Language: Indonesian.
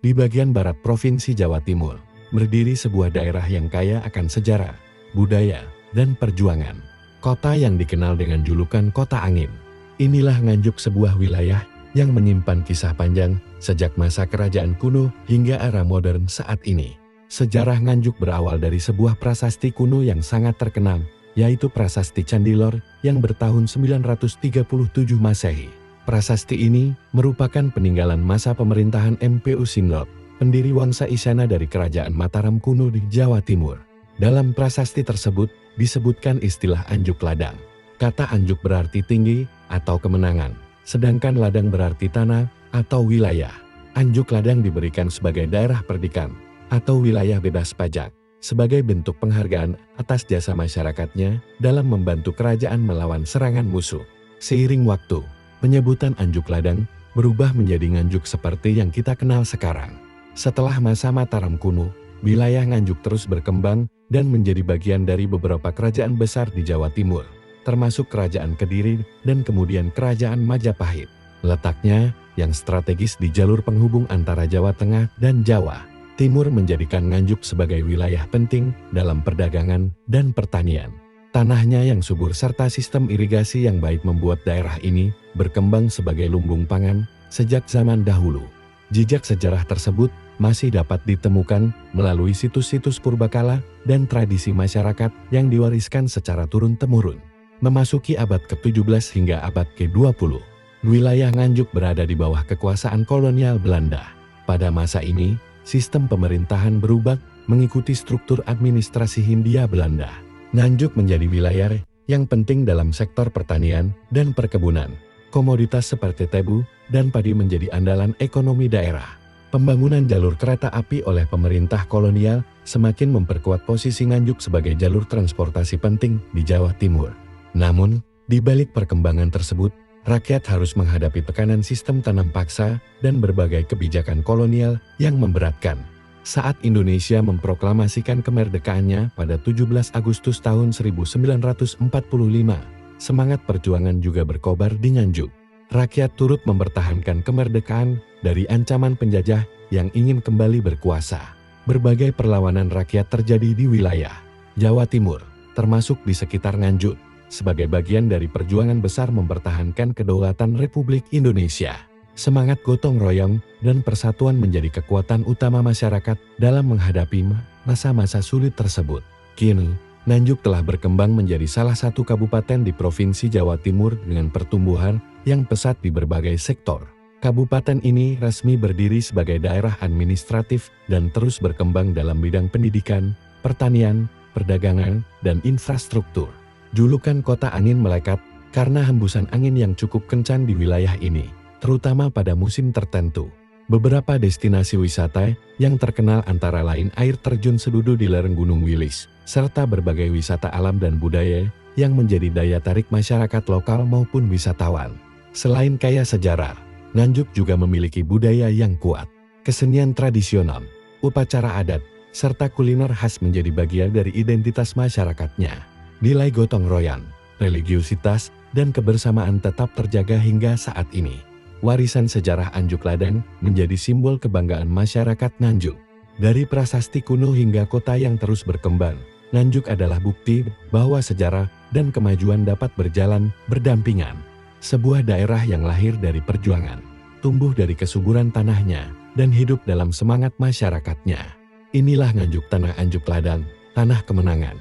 di bagian barat Provinsi Jawa Timur, berdiri sebuah daerah yang kaya akan sejarah, budaya, dan perjuangan. Kota yang dikenal dengan julukan Kota Angin. Inilah Nganjuk, sebuah wilayah yang menyimpan kisah panjang sejak masa kerajaan kuno hingga era modern saat ini. Sejarah Nganjuk berawal dari sebuah prasasti kuno yang sangat terkenal, yaitu Prasasti Candilor yang bertahun 937 Masehi. Prasasti ini merupakan peninggalan masa pemerintahan Mpu Sinlot, pendiri Wangsa Isyana dari Kerajaan Mataram kuno di Jawa Timur. Dalam prasasti tersebut disebutkan istilah Anjuk Ladang. Kata Anjuk berarti tinggi atau kemenangan, sedangkan Ladang berarti tanah atau wilayah. Anjuk Ladang diberikan sebagai daerah perdikan atau wilayah bebas pajak, sebagai bentuk penghargaan atas jasa masyarakatnya dalam membantu kerajaan melawan serangan musuh. Seiring waktu, penyebutan Anjuk Ladang berubah menjadi Nganjuk seperti yang kita kenal sekarang. Setelah masa Mataram kuno, wilayah Nganjuk terus berkembang dan menjadi bagian dari beberapa kerajaan besar di Jawa Timur, termasuk Kerajaan Kediri dan kemudian Kerajaan Majapahit. Letaknya yang strategis di jalur penghubung antara Jawa Tengah dan Jawa Timur menjadikan Nganjuk sebagai wilayah penting dalam perdagangan dan pertanian. Tanahnya yang subur serta sistem irigasi yang baik membuat daerah ini berkembang sebagai lumbung pangan sejak zaman dahulu. Jejak sejarah tersebut masih dapat ditemukan melalui situs-situs purbakala dan tradisi masyarakat yang diwariskan secara turun-temurun. Memasuki abad ke-17 hingga abad ke-20, wilayah Nganjuk berada di bawah kekuasaan kolonial Belanda. Pada masa ini, sistem pemerintahan berubah mengikuti struktur administrasi Hindia Belanda. Nganjuk menjadi wilayah yang penting dalam sektor pertanian dan perkebunan. Komoditas seperti tebu dan padi menjadi andalan ekonomi daerah. Pembangunan jalur kereta api oleh pemerintah kolonial semakin memperkuat posisi Nganjuk sebagai jalur transportasi penting di Jawa Timur. Namun, di balik perkembangan tersebut, rakyat harus menghadapi tekanan sistem tanam paksa dan berbagai kebijakan kolonial yang memberatkan. Saat Indonesia memproklamasikan kemerdekaannya pada 17 Agustus tahun 1945, semangat perjuangan juga berkobar di Nganjuk. Rakyat turut mempertahankan kemerdekaan dari ancaman penjajah yang ingin kembali berkuasa. Berbagai perlawanan rakyat terjadi di wilayah Jawa Timur, termasuk di sekitar Nganjuk, sebagai bagian dari perjuangan besar mempertahankan kedaulatan Republik Indonesia. Semangat gotong royong dan persatuan menjadi kekuatan utama masyarakat dalam menghadapi masa-masa sulit tersebut. Kini, Nganjuk telah berkembang menjadi salah satu kabupaten di Provinsi Jawa Timur dengan pertumbuhan yang pesat di berbagai sektor. Kabupaten ini resmi berdiri sebagai daerah administratif dan terus berkembang dalam bidang pendidikan, pertanian, perdagangan, dan infrastruktur. Julukan Kota Angin melekat karena hembusan angin yang cukup kencang di wilayah ini, terutama pada musim tertentu. Beberapa destinasi wisata yang terkenal antara lain air terjun Sedudu di lereng Gunung Wilis, serta berbagai wisata alam dan budaya yang menjadi daya tarik masyarakat lokal maupun wisatawan. Selain kaya sejarah, Nganjuk juga memiliki budaya yang kuat. Kesenian tradisional, upacara adat, serta kuliner khas menjadi bagian dari identitas masyarakatnya. Nilai gotong royong, religiusitas, dan kebersamaan tetap terjaga hingga saat ini. Warisan sejarah Anjuk Ladang menjadi simbol kebanggaan masyarakat Nganjuk. Dari prasasti kuno hingga kota yang terus berkembang, Nganjuk adalah bukti bahwa sejarah dan kemajuan dapat berjalan berdampingan. Sebuah daerah yang lahir dari perjuangan, tumbuh dari kesuburan tanahnya, dan hidup dalam semangat masyarakatnya. Inilah Nganjuk, tanah Anjuk Ladang, tanah kemenangan.